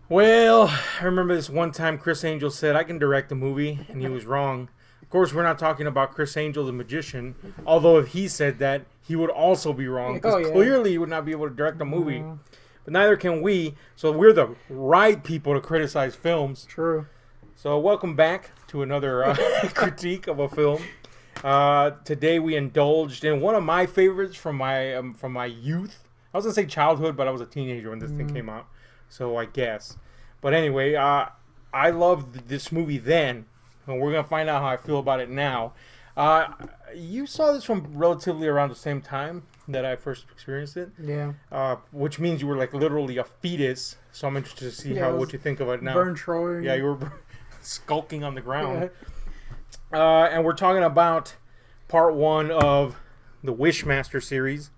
Well, I remember this one time Chris Angel said I can direct a movie, and he was wrong. Of course, we're not talking about Chris Angel, the magician. Although if he said that, he would also be wrong Oh because yeah. clearly he would not be able to direct a movie. Mm, But neither can we. So we're the right people to criticize films. true. So welcome back to another critique of a film. Today we indulged in one of my favorites from my youth. I was gonna say childhood, but I was a teenager when this thing came out, so I guess. But anyway, I loved this movie then, and we're gonna find out how I feel about it now. You saw this from relatively around the same time that I first experienced it, Yeah. which means you were like literally a fetus. So I'm interested to see Yeah, what you think of it now. Vern Troyer. Yeah, you were skulking on the ground. Yeah. And we're talking about part one of the WISHMASTer series,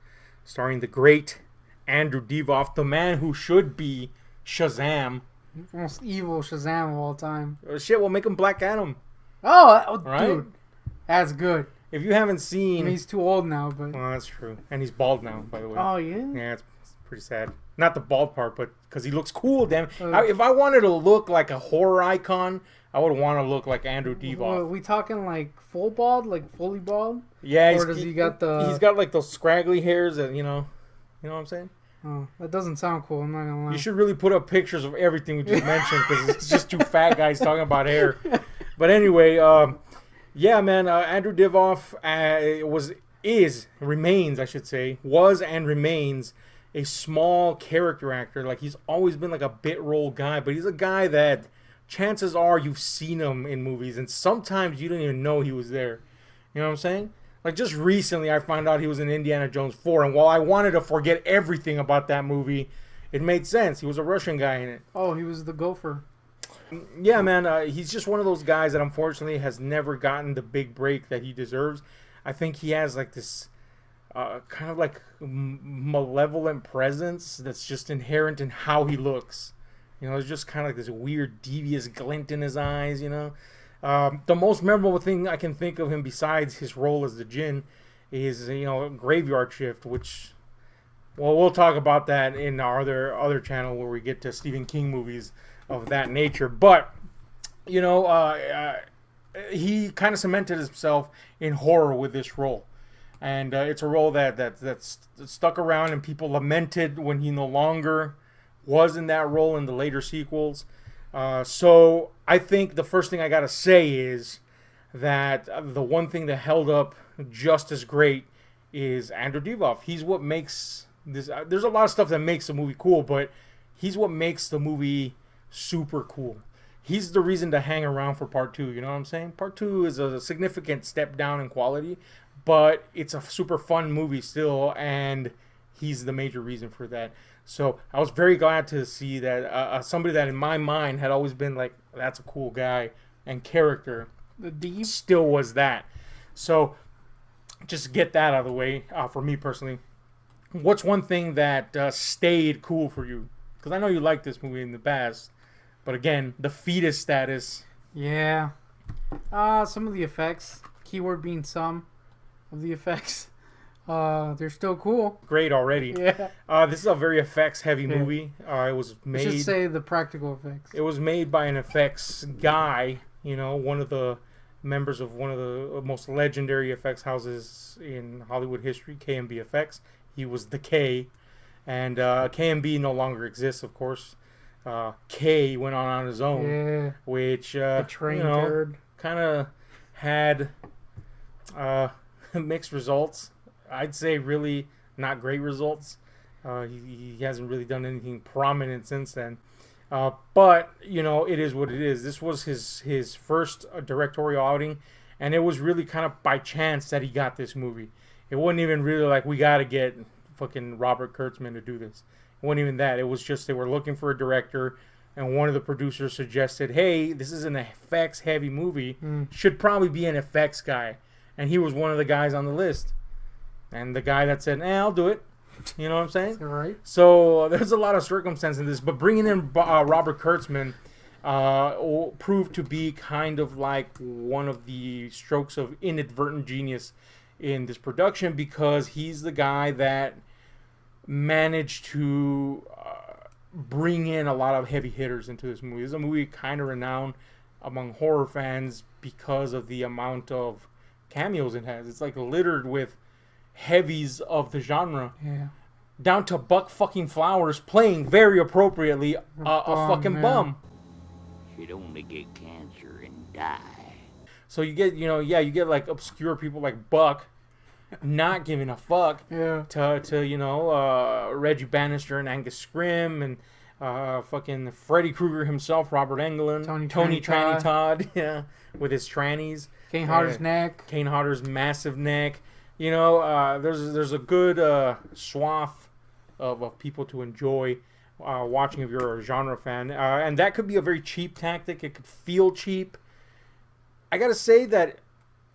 starring the great Andrew Divoff, the man who should be Shazam. Most evil Shazam of all time. Shit, we'll make him Black Adam. Oh, Right? dude. That's good. If you haven't I seen... mean, he's too old now, but. Well, that's true. And he's bald now, by the way. Oh, yeah? Yeah, it's pretty sad. Not the bald part, but because he looks cool, damn. Uh, If I wanted to look like a horror icon, I would want to look like Andrew Divoff. Well, we talking like full bald? Like fully bald? Yeah, Or does he got the. He's got like those scraggly hairs that, you know what I'm saying? Oh, that doesn't sound cool. I'm not gonna lie. You should really put up pictures of everything we just mentioned because it's just two fat guys talking about hair. But anyway, yeah, man, Andrew Divoff remains, I should say, was and remains a small character actor. Like he's always been like a bit role guy, but he's a guy that chances are you've seen him in movies, and sometimes you didn't even know he was there. You know what I'm saying? Like just recently, I found out he was in Indiana Jones 4, and while I wanted to forget everything about that movie, it made sense. He was a Russian guy in it. Oh, he was the gopher. Yeah, man, he's just one of those guys that unfortunately has never gotten the big break that he deserves. I think he has like this kind of like malevolent presence that's just inherent in how he looks. You know, it's just kind of like this weird, devious glint in his eyes, you know. The most memorable thing I can think of him besides his role as the Djinn is, you know, Graveyard Shift, which, well, we'll talk about that in our other channel where we get to Stephen King movies of that nature. But, you know, he kind of cemented himself in horror with this role. And it's a role that's stuck around, and people lamented when he no longer was in that role in the later sequels. So I think the first thing I got to say is that the one thing that held up just as great is Andrew Divoff. He's what makes this... there's a lot of stuff that makes the movie cool, but he's what makes the movie super cool. He's the reason to hang around for part two, you know what I'm saying? Part two is a significant step down in quality, but it's a super fun movie still, and he's the major reason for that. So I was very glad to see that somebody that in my mind had always been like, that's a cool guy and character, The Deep. still was that. So just get that out of the way for me personally. What's one thing that stayed cool for you? Because I know you liked this movie in the past, but again, the fetus status. Yeah. Some of the effects. Keyword being some of the effects. They're still cool. Great already. Yeah. This is a very effects heavy Yeah. movie. It was I made. should say the practical effects. It was made by an effects guy, you know, one of the members of one of the most legendary effects houses in Hollywood history, KMB Effects. He was the K, and KMB no longer exists, of course. K went on his own, Yeah. which The train you know, turd. kind of had mixed results. I'd say really not great results. He hasn't really done anything prominent since then. But, you know, it is what it is. This was his first directorial outing, and it was really kind of by chance that he got this movie. It wasn't even really like, we got to get fucking Robert Kurtzman to do this. It wasn't even that. It was just they were looking for a director, and one of the producers suggested, hey, this is an effects-heavy movie. Should probably be an effects guy. And he was one of the guys on the list. And the guy that said, I'll do it. You know what I'm saying? All right. So there's a lot of circumstance in this. But bringing in Robert Kurtzman proved to be kind of like one of the strokes of inadvertent genius in this production, because he's the guy that managed to bring in a lot of heavy hitters into this movie. This is a movie kind of renowned among horror fans because of the amount of cameos it has. It's like littered with heavies of the genre. Yeah. Down to Buck fucking Flowers playing very appropriately a fucking bum. Should only get cancer and die. So you get, you get like obscure people like Buck not giving a fuck to Reggie Bannister and Angus Scrimm and fucking Freddy Krueger himself, Robert Englund, Tony Tranny Todd, yeah, with his trannies. Kane Hodder's neck. Kane Hodder's massive neck. There's a good swath of people to enjoy watching if you're a genre fan. And that could be a very cheap tactic. It could feel cheap. I gotta say that,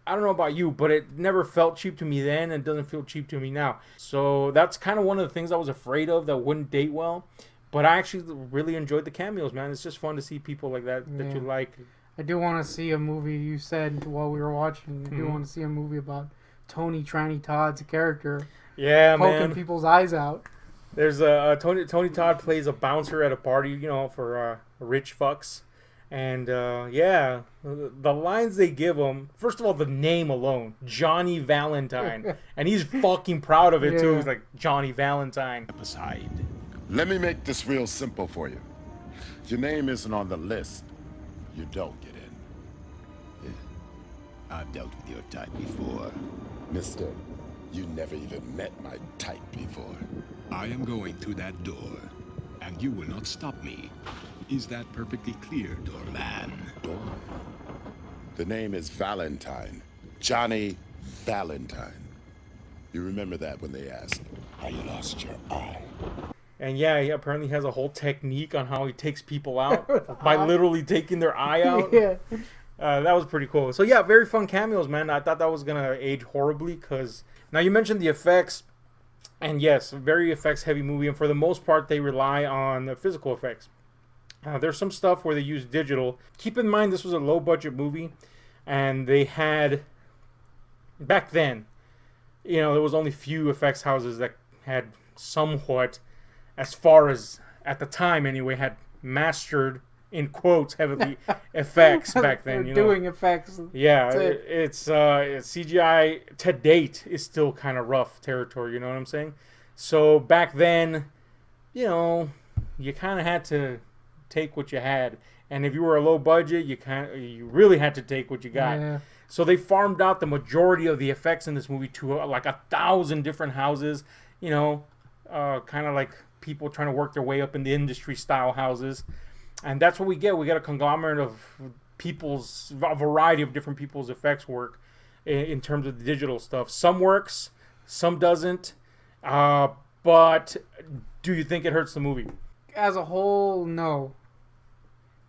I don't know about you, but it never felt cheap to me then and doesn't feel cheap to me now. So that's kind of one of the things I was afraid of that wouldn't date well. But I actually really enjoyed the cameos, man. It's just fun to see people like that you like. I do want to see a movie, you said while we were watching, I do want to see a movie about Tony Tranny Todd's character. Yeah, poking people's eyes out. There's Tony Todd plays a bouncer at a party, for rich fucks. And, the lines they give him, first of all, the name alone, Johnny Valentine. And he's fucking proud of it, too. He's like, Johnny Valentine. Aside. Let me make this real simple for you. If your name isn't on the list, you don't get in. Yeah. I've dealt with your type before. Mister, you never even met my type before. I am going through that door, and you will not stop me. Is that perfectly clear, doorman? Door? The name is Valentine. Johnny Valentine. You remember that when they asked, how you lost your eye? And yeah, he apparently has a whole technique on how he takes people out by literally taking their eye out. Yeah. That was pretty cool. So yeah, very fun cameos, man. I thought that was going to age horribly because... Now, you mentioned the effects. And yes, very effects heavy movie. And for the most part, they rely on the physical effects. There's some stuff where they use digital. Keep in mind, this was a low budget movie. And they had... Back then, there was only few effects houses that had somewhat... as far as, at the time anyway, had mastered, in quotes, heavily effects back then. Doing effects. Yeah, it's CGI to date is still kind of rough territory, you know what I'm saying? So back then, you kind of had to take what you had. And if you were a low budget, you really had to take what you got. Yeah. So they farmed out the majority of the effects in this movie to like 1,000 different houses, kind of like people trying to work their way up in the industry style houses. And that's what we get. We get a conglomerate of a variety of different people's effects work in terms of the digital stuff. Some works, some doesn't. But do you think it hurts the movie? As a whole, no.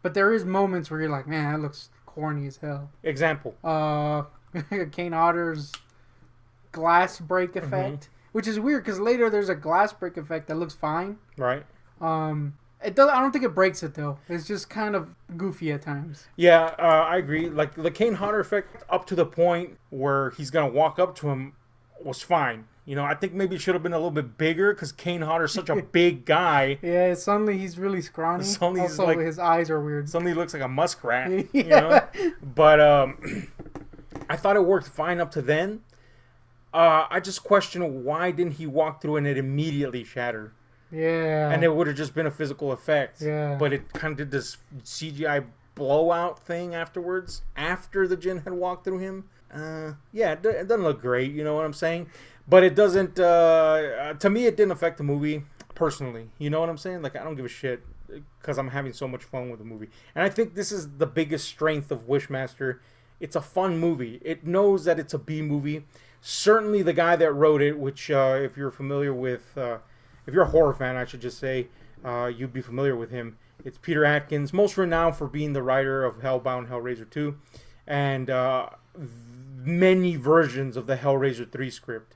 But there is moments where you're like, man, that looks corny as hell. Example. Kane Hodder's glass break effect. Which is weird because later there's a glass break effect that looks fine. Right. It does. I don't think it breaks it though. It's just kind of goofy at times. Yeah, I agree. Like the Kane Hodder effect up to the point where he's gonna walk up to him was fine. I think maybe it should have been a little bit bigger because Kane Hodder's such a big guy. Yeah, suddenly he's really scrawny. Suddenly also, his eyes are weird. Suddenly he looks like a muskrat. Yeah. But I thought it worked fine up to then. I just question why didn't he walk through and it immediately shattered? Yeah. And it would have just been a physical effect. Yeah. But it kind of did this CGI blowout thing afterwards, after the djinn had walked through him. It doesn't look great, you know what I'm saying? But it doesn't, to me, it didn't affect the movie personally. You know what I'm saying? Like, I don't give a shit because I'm having so much fun with the movie. And I think this is the biggest strength of Wishmaster. It's a fun movie. It knows that it's a B movie. Certainly the guy that wrote it, which if you're familiar with, if you're a horror fan, I should just say, you'd be familiar with him. It's Peter Atkins, most renowned for being the writer of Hellbound, Hellraiser 2, and many versions of the Hellraiser 3 script.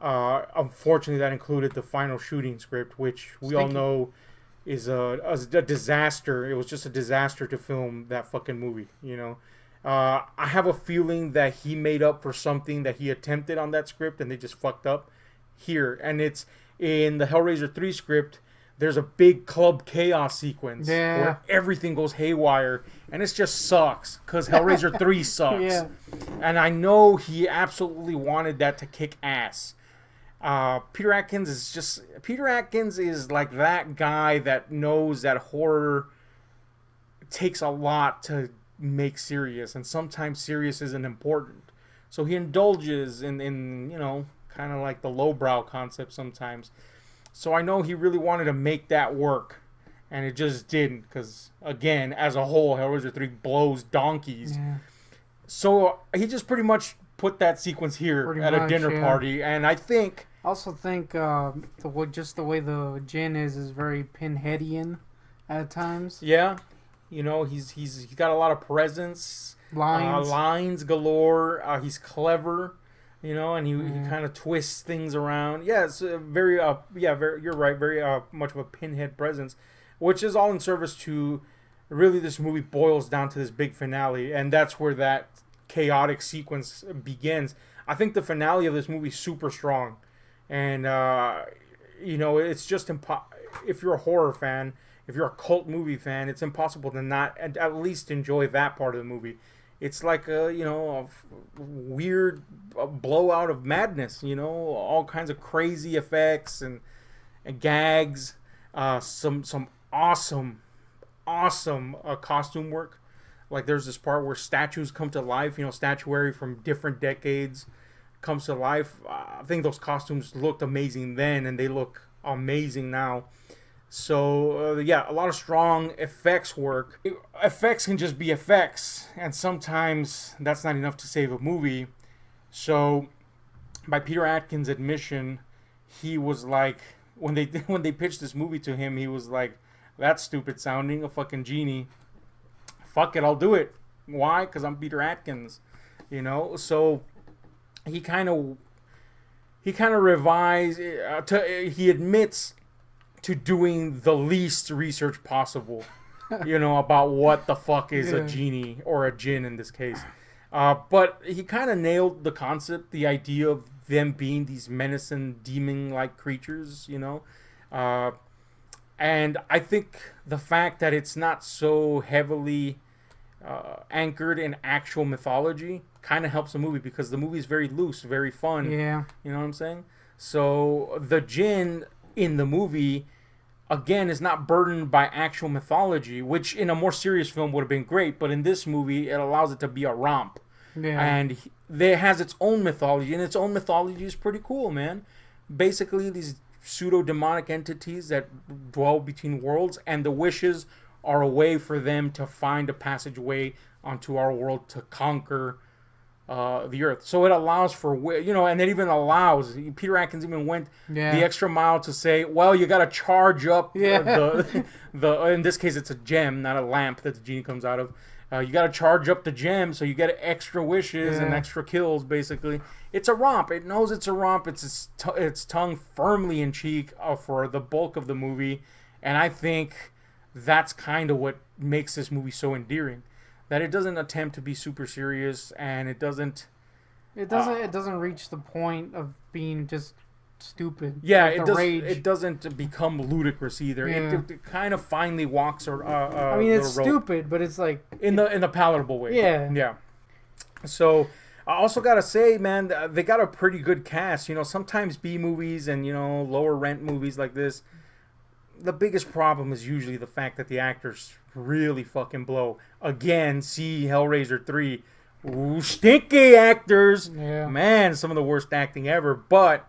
Unfortunately, that included the final shooting script, which we all know is a disaster. It was just a disaster to film that fucking movie, I have a feeling that he made up for something that he attempted on that script and they just fucked up here. And it's in the Hellraiser 3 script, there's a big club chaos sequence Yeah. where everything goes haywire, and it just sucks because Hellraiser 3 sucks. Yeah. And I know he absolutely wanted that to kick ass. Peter Atkins is like that guy that knows that horror takes a lot to make serious, and sometimes serious isn't important. So he indulges in kind of like the lowbrow concept sometimes. So I know he really wanted to make that work, and it just didn't, because, again, as a whole, Hellraiser 3 blows donkeys. Yeah. So he just pretty much put that sequence here Pretty at a much, dinner yeah. party, and I think... I also think just the way the Jinn is very Pinheadian at times. Yeah, he's got a lot of presence, lines galore. He's clever, and he kind of twists things around. Yeah, it's very you're right, very much of a Pinhead presence, which is all in service to really this movie boils down to this big finale, and that's where that chaotic sequence begins. I think the finale of this movie is super strong, and it's just if you're a horror fan. If you're a cult movie fan, it's impossible to not at least enjoy that part of the movie. It's like a weird blowout of madness. All kinds of crazy effects and gags. Some awesome costume work. Like there's this part where statues come to life. Statuary from different decades comes to life. I think those costumes looked amazing then, and they look amazing now. So, a lot of strong effects work. Effects can just be effects, and sometimes that's not enough to save a movie. So, by Peter Atkins' admission, he was like, when they pitched this movie to him, he was like, that's stupid sounding, a fucking genie. Fuck it, I'll do it. Why? Because I'm Peter Atkins. So, he kind of revised, he admits to doing the least research possible, about what the fuck is a genie or a djinn in this case. But he kind of nailed the concept, the idea of them being these menacing demon-like creatures, and I think the fact that it's not so heavily anchored in actual mythology kind of helps the movie, because the movie is very loose, very fun. Yeah. You know what I'm saying? So the djinn in the movie, again, is not burdened by actual mythology, which in a more serious film would have been great, but in this movie, it allows it to be a romp. Yeah. And it has its own mythology, and its own mythology is pretty cool, man. Basically, these pseudo-demonic entities that dwell between worlds, and the wishes are a way for them to find a passageway onto our world to conquer the earth. So it allows for, and it even allows, Peter Atkins even went the extra mile to say, well, you got to charge up the in this case it's a gem, not a lamp that the genie comes out of. You got to charge up the gem so you get extra wishes and extra kills, basically. It's a romp. It knows it's a romp. It's its tongue firmly in cheek for the bulk of the movie, and I think that's kind of what makes this movie so endearing. That it doesn't attempt to be super serious, and it doesn't reach the point of being just stupid. Yeah, like it doesn't become ludicrous either. Yeah. It kind of finally walks. I mean, it's stupid, but it's like in the palatable way. Yeah. Yeah. So I also gotta say, man, they got a pretty good cast. Sometimes B movies and lower rent movies like this, the biggest problem is usually the fact that the actors really fucking blow. Again, see Hellraiser 3. Ooh, stinky actors. Yeah. Man, some of the worst acting ever. But,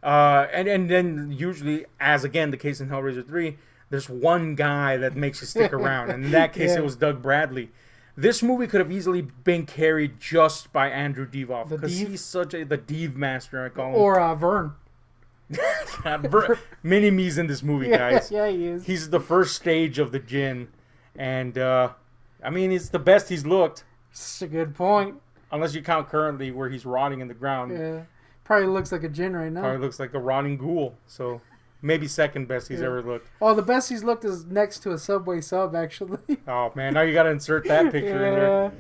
and then usually, as again the case in Hellraiser 3, there's one guy that makes you stick around. And in that case, it was Doug Bradley. This movie could have easily been carried just by Andrew Divoff. Because he's such the Div master, I call him. Or Vern. Mini-me's in this movie, guys. Yeah, he is. He's the first stage of the djinn, and I mean, it's the best he's looked. That's a good point. Unless you count currently where he's rotting in the ground. Yeah, probably looks like a djinn right now. Probably looks like a rotting ghoul. So maybe second best he's ever looked. Oh, the best he's looked is next to a Subway sub, actually. Oh man, now you got to insert that picture in there.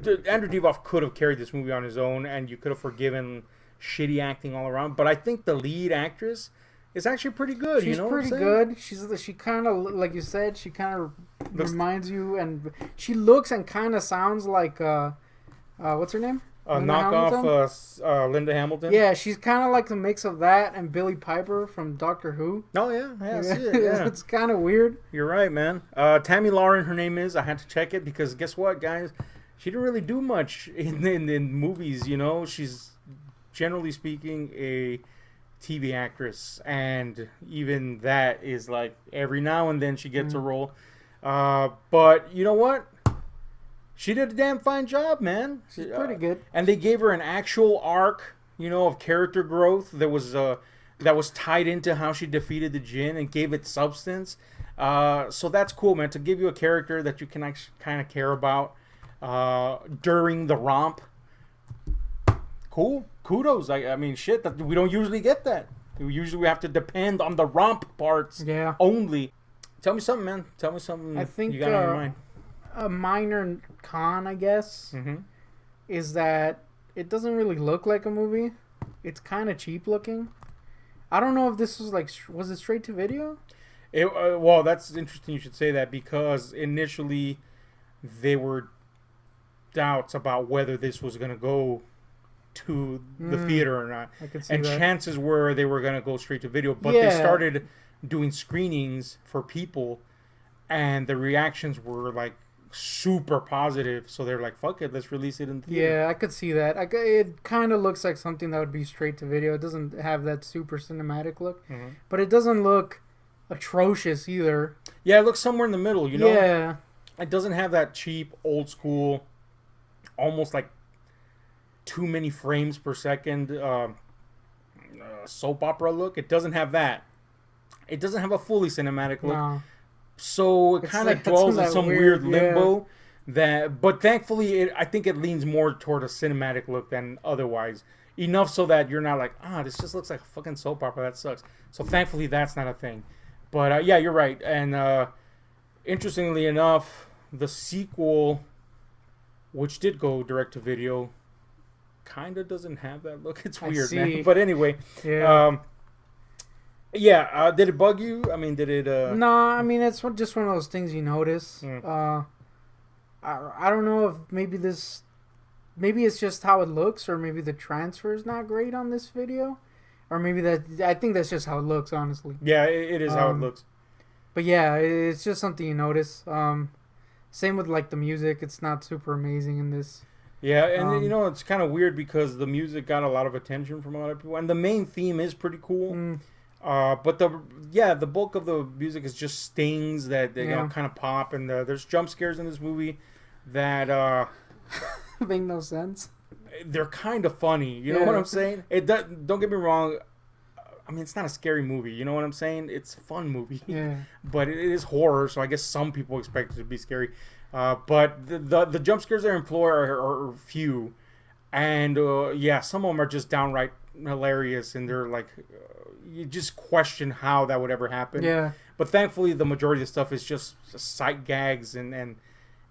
Dude, Andrew Divoff could have carried this movie on his own, and you could have forgiven shitty acting all around. But I think the lead actress is actually pretty good. She's you know what I'm pretty saying? good. She kind of, like you said, she kind of Looks- reminds you, and she looks and kind of sounds like what's her name? Linda Hamilton? Knockoff Linda Hamilton. Yeah, she's kind of like a mix of that and Billie Piper from Doctor Who. Oh yeah, I see it. Yeah, It's kind of weird. you're right, man. Tammy Lauren, her name is. I had to check it because guess what, guys? She didn't really do much in movies. You know, she's generally speaking a TV actress, and even that is like every now and then she gets a role. But you know what? She did a damn fine job, man. She's pretty good. And they gave her an actual arc, you know, of character growth that was tied into how she defeated the Jinn and gave it substance. So that's cool, man. To give you a character that you can actually kind of care about during the romp. Cool. Kudos. I mean, shit. That we don't usually get that. We have to depend on the romp parts only. Tell me something, man. Tell me something. I think you got on your mind. a minor con, I guess, is that it doesn't really look like a movie. It's kind of cheap looking. I don't know if this was was it straight to video? Well, that's interesting you should say that because initially there were doubts about whether this was going to go to the theater or not. I could see and that. chances were they were going to go straight to video, but Yeah. they started doing screenings for people and the reactions were like super positive, so they're like, fuck it, let's release it in the theater. Yeah, I could see that. It kind of looks like something that would be straight to video. It doesn't have that super cinematic look, but it doesn't look atrocious either. Yeah, it looks somewhere in the middle, you know? Yeah. It doesn't have that cheap, old school, almost like too many frames per second soap opera look. It doesn't have that. It doesn't have a fully cinematic look. No. So it kind of it's dwells in that some weird weird, limbo. But thankfully, I think it leans more toward a cinematic look than otherwise. Enough so that you're not like, this just looks like a fucking soap opera. That sucks. So thankfully, that's not a thing. But yeah, you're right. And interestingly enough, the sequel, which did go direct to video, kind of doesn't have that look. It's weird, man. But anyway, did it bug you? I mean, did it? No, I mean it's just one of those things you notice. I don't know if maybe it's just how it looks, or maybe the transfer is not great on this video, or maybe I think that's just how it looks, honestly. Yeah, it is how it looks. But yeah, it's just something you notice. Same with like the music; it's not super amazing in this. Yeah, and you know it's kind of weird because the music got a lot of attention from a lot of people, and the main theme is pretty cool. But the bulk of the music is just stings that you know kind of pop, and there's jump scares in this movie that make no sense. They're kind of funny. You know what I'm saying? Don't get me wrong. I mean, it's not a scary movie. You know what I'm saying? It's a fun movie. Yeah. But it is horror, so I guess some people expect it to be scary. But the jump scares they employ are few, and some of them are just downright hilarious, and they're like, you just question how that would ever happen. Yeah. But thankfully, the majority of the stuff is just sight gags and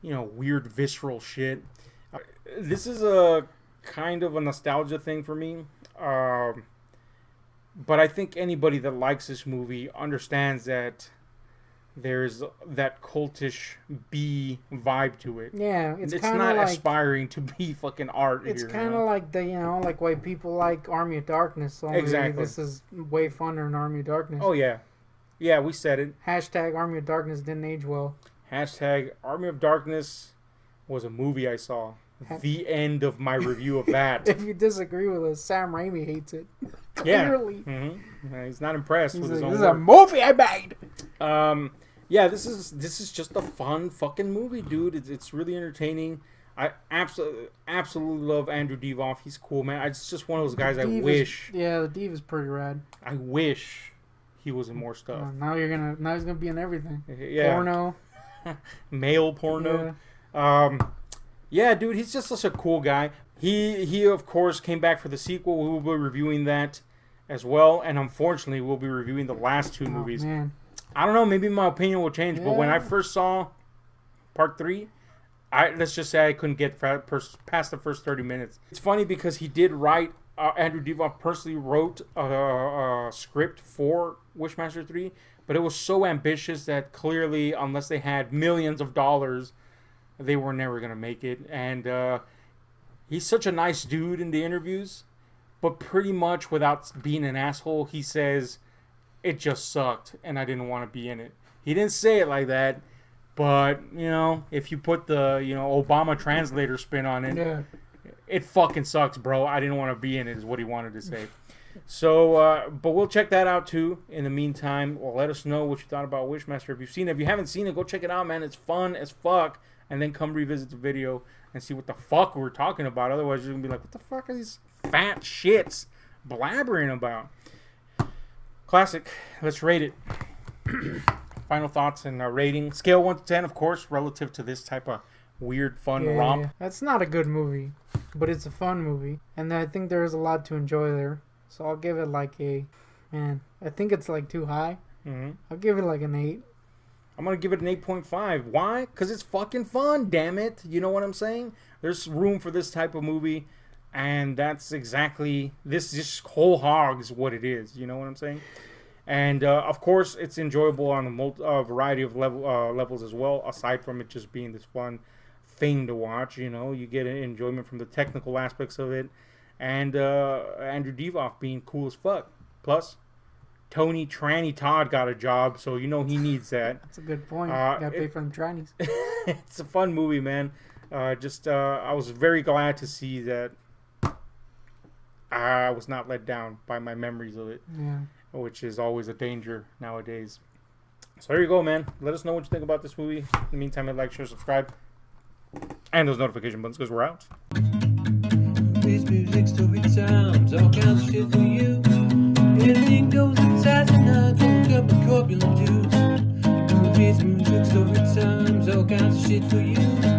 you know, weird visceral shit. This is a kind of a nostalgia thing for me. But I think anybody that likes this movie understands that there's that cultish B vibe to it. Yeah, it's not like, aspiring to be fucking art. It's kind of like like why people like Army of Darkness. Only exactly. This is way funner than Army of Darkness. Oh yeah, yeah, we said it. Hashtag Army of Darkness didn't age well. Hashtag Army of Darkness was a movie I saw. The end of my review of that. If you disagree with us, Sam Raimi hates it. Yeah. Clearly. He's not impressed with his own This work. is a movie I made. Yeah, this is just a fun fucking movie, dude. It's really entertaining. I absolutely love Andrew Divoff. He's cool, man. It's just one of those guys I wish. The Div is pretty rad. I wish he was in more stuff. Now he's gonna be in everything. Yeah. Porno. Male porno. Yeah, dude, he's just such a cool guy. He of course came back for the sequel. We will be reviewing that as well, and unfortunately, we'll be reviewing the last two movies. Man. I don't know, maybe my opinion will change, but when I first saw Part 3, let's just say I couldn't get past the first 30 minutes. It's funny because he did write Andrew Divoff personally wrote a script for Wishmaster 3, but it was so ambitious that clearly, unless they had millions of dollars, they were never going to make it. And he's such a nice dude in the interviews, but pretty much without being an asshole, he says, it just sucked and I didn't want to be in it. He didn't say it like that, but, you know, if you put the, you know, Obama translator spin on it, Yeah. it fucking sucks, bro. I didn't want to be in it, is what he wanted to say. So, but we'll check that out too. In the meantime, well, let us know what you thought about Wishmaster. If you've seen it, if you haven't seen it, go check it out, man. It's fun as fuck. And then come revisit the video and see what the fuck we're talking about. Otherwise, you're gonna be like, what the fuck are these fat shits blabbering about? Classic. Let's rate it. Final thoughts and rating. Scale 1 to 10, of course, relative to this type of weird, fun romp. Yeah. That's not a good movie, but it's a fun movie. And I think there is a lot to enjoy there. So I'll give it like a... Man, I think it's like too high. Mm-hmm. I'll give it like an 8. I'm going to give it an 8.5. Why? Because it's fucking fun, damn it. You know what I'm saying? There's room for this type of movie, and that's exactly... This just whole hog's what it is. You know what I'm saying? And, of course, it's enjoyable on a variety of levels as well, aside from it just being this fun thing to watch. You know, you get enjoyment from the technical aspects of it, and Andrew Divoff being cool as fuck. Plus, Tony Tranny Todd got a job, so you know he needs that. That's a good point. Gotta pay for them trannies. It's a fun movie, man. I was very glad to see that I was not let down by my memories of it. Yeah. Which is always a danger nowadays. So there you go, man. Let us know what you think about this movie. In the meantime, like, share, subscribe, and those notification buttons, because we're out. This music, stupid sounds, all kinds of shit for you. Anything goes inside the night from a couple corpulent dudes. This music, stupid sounds, all kinds of shit for you.